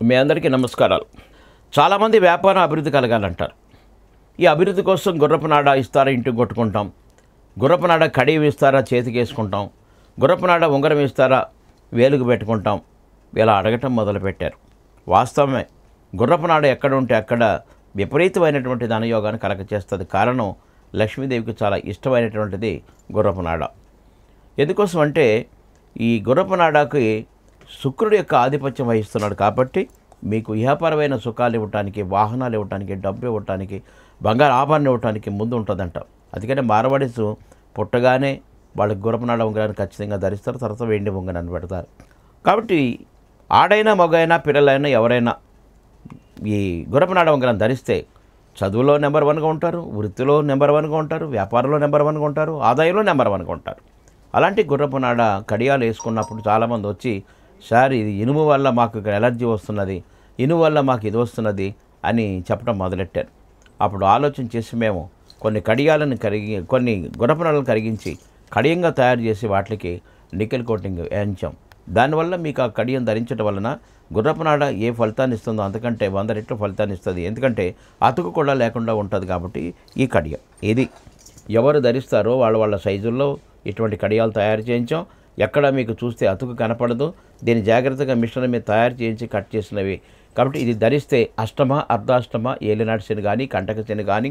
మీ అందరికీ నమస్కారాలు. చాలామంది వ్యాపారం అభివృద్ధి కలగాలంటారు. ఈ అభివృద్ధి కోసం గుర్రపు నాడ ఇస్తారా ఇంటికి కొట్టుకుంటాం, గుర్రపు నాడ కడియం ఇస్తారా చేతికి వేసుకుంటాం, గుర్రపు నాడ ఉంగరం ఇస్తారా వేలుగు పెట్టుకుంటాం, ఇలా అడగటం మొదలుపెట్టారు. వాస్తవమే, గుర్రపు నాడ ఎక్కడ ఉంటే అక్కడ విపరీతమైనటువంటి ధనయోగాన్ని కలగచేస్తుంది. కారణం, లక్ష్మీదేవికి చాలా ఇష్టమైనటువంటిది గుర్రపు నాడ. ఎందుకోసం అంటే ఈ గుర్రపు నాడకి శుక్రుడు యొక్క ఆధిపత్యం వహిస్తున్నాడు కాబట్టి మీకు ఇహపరమైన సుఖాలు ఇవ్వటానికి, వాహనాలు ఇవ్వటానికి, డబ్బు ఇవ్వటానికి, బంగారు ఆభరణం ఇవ్వటానికి ముందు ఉంటుందంట. అందుకనే మార్వాడీస్ పుట్టగానే వాళ్ళకి గుర్రపు నాడ ఉంగరాన్ని ఖచ్చితంగా ధరిస్తారు, తర్వాత వెండి ఉంగరాన్ని పెడతారు. కాబట్టి ఆడైనా మగైనా పిల్లలైనా ఎవరైనా ఈ గుర్రపు నాడ ఉంగరం ధరిస్తే చదువులో నెంబర్ 1గా ఉంటారు, వృత్తిలో నెంబర్ 1గా ఉంటారు, వ్యాపారంలో నెంబర్ 1గా ఉంటారు, ఆదాయంలో నెంబర్ 1గా ఉంటారు. అలాంటి గుర్రపు నాడ కడియాలు వేసుకున్నప్పుడు చాలామంది వచ్చి, సార్ ఇది ఇనుము వల్ల మాకు ఇక్కడ ఎలర్జీ వస్తున్నది, ఇనుము వల్ల మాకు ఇది వస్తున్నది అని చెప్పడం మొదలెట్టారు. అప్పుడు ఆలోచన చేసి మేము కొన్ని గుర్రపు నాడలను కరిగించి కడియంగా తయారు చేసి వాటికి నికెల్ కోటింగ్ వేయించాం. దానివల్ల మీకు ఆ కడియం ధరించడం వలన గుర్రపు నాడ ఏ ఫలితాన్ని ఇస్తుందో అంతకంటే 100 రెట్లు ఫలితాన్ని ఇస్తుంది. ఎందుకంటే అతుకు కూడా లేకుండా ఉంటుంది కాబట్టి ఈ కడియం ఇది ఎవరు ధరిస్తారో వాళ్ళ సైజుల్లో ఇటువంటి కడియాలు తయారు చేయించాం. ఎక్కడ మీకు చూస్తే అతుకు కనపడదు. దీన్ని జాగ్రత్తగా మిషన్ మీద తయారు చేయించి కట్ చేసినవి కాబట్టి ఇది ధరిస్తే అష్టమ, అర్ధాష్టమ, ఏలినాటి శని కానీ, కంటక శని కానీ,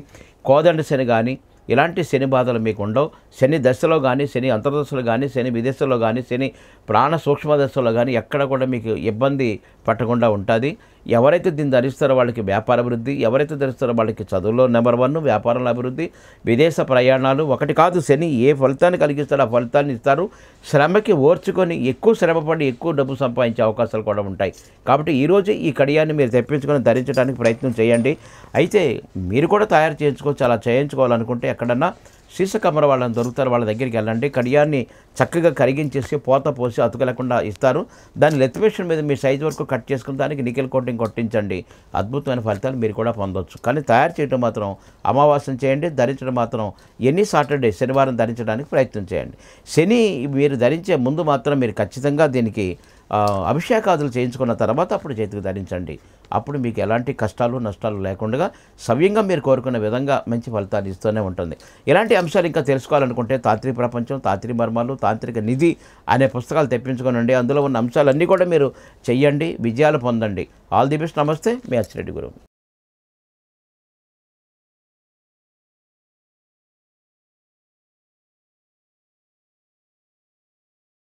కోదండ శని కానీ ఇలాంటి శని బాధలు మీకు ఉండవు. శని దశలో కానీ, శని అంతర్దశలో కానీ, శని విదేశంలో కానీ, శని ప్రాణ సూక్ష్మ దశలో కానీ ఎక్కడ కూడా మీకు ఇబ్బంది పట్టకుండా ఉంటుంది. ఎవరైతే దీన్ని ధరిస్తారో వాళ్ళకి వ్యాపార అభివృద్ధి, ఎవరైతే ధరిస్తారో వాళ్ళకి చదువులో నెంబర్ 1, వ్యాపారంలో అభివృద్ధి, విదేశ ప్రయాణాలు. ఒకటి కాదు, శని ఏ ఫలితాన్ని కలిగిస్తారో ఆ ఫలితాన్ని ఇస్తారు. శ్రమకి ఓర్చుకొని ఎక్కువ శ్రమపడి ఎక్కువ డబ్బు సంపాదించే అవకాశాలు కూడా ఉంటాయి. కాబట్టి ఈరోజు ఈ కడియాన్ని మీరు తెప్పించుకొని ధరించడానికి ప్రయత్నం చేయండి. అయితే మీరు కూడా తయారు చేయించుకోవచ్చు. అలా చేయించుకోవాలనుకుంటే ఎక్కడన్నా సీసకమ్మర వాళ్ళని దొరుకుతారు, వాళ్ళ దగ్గరికి వెళ్ళండి. కడియాన్ని చక్కగా కరిగించేసి పోత పోసి అతుకలేకుండా ఇస్తారు. దాన్ని లెత్తిమేషన్ మీద మీ సైజు వరకు కట్ చేసుకుని దానికి నికెల్ కోటింగ్ కొట్టించండి. అద్భుతమైన ఫలితాలు మీరు కూడా పొందొచ్చు. కానీ తయారు చేయడం మాత్రం అమావాస్యం చేయండి, ధరించడం మాత్రం ఎన్ని సాటర్డే శనివారం ధరించడానికి ప్రయత్నం చేయండి. శని మీరు ధరించే ముందు మాత్రం మీరు ఖచ్చితంగా దీనికి అభిషేకాదులు చేయించుకున్న తర్వాత అప్పుడు చేతికి ధరించండి. అప్పుడు మీకు ఎలాంటి కష్టాలు నష్టాలు లేకుండా సవ్యంగా మీరు కోరుకున్న విధంగా మంచి ఫలితాలు ఇస్తూనే ఉంటుంది. ఇలాంటి అంశాలు ఇంకా తెలుసుకోవాలనుకుంటే తాంత్రిక ప్రపంచం, తాంత్రిక మర్మాలు, తాంత్రిక నిధి అనే పుస్తకాలు తెప్పించుకోనండి. అందులో ఉన్న అంశాలన్నీ కూడా మీరు చెయ్యండి, విజయాలు పొందండి. All the best. నమస్తే, మీ అచ్చిరెడ్డి గురువు.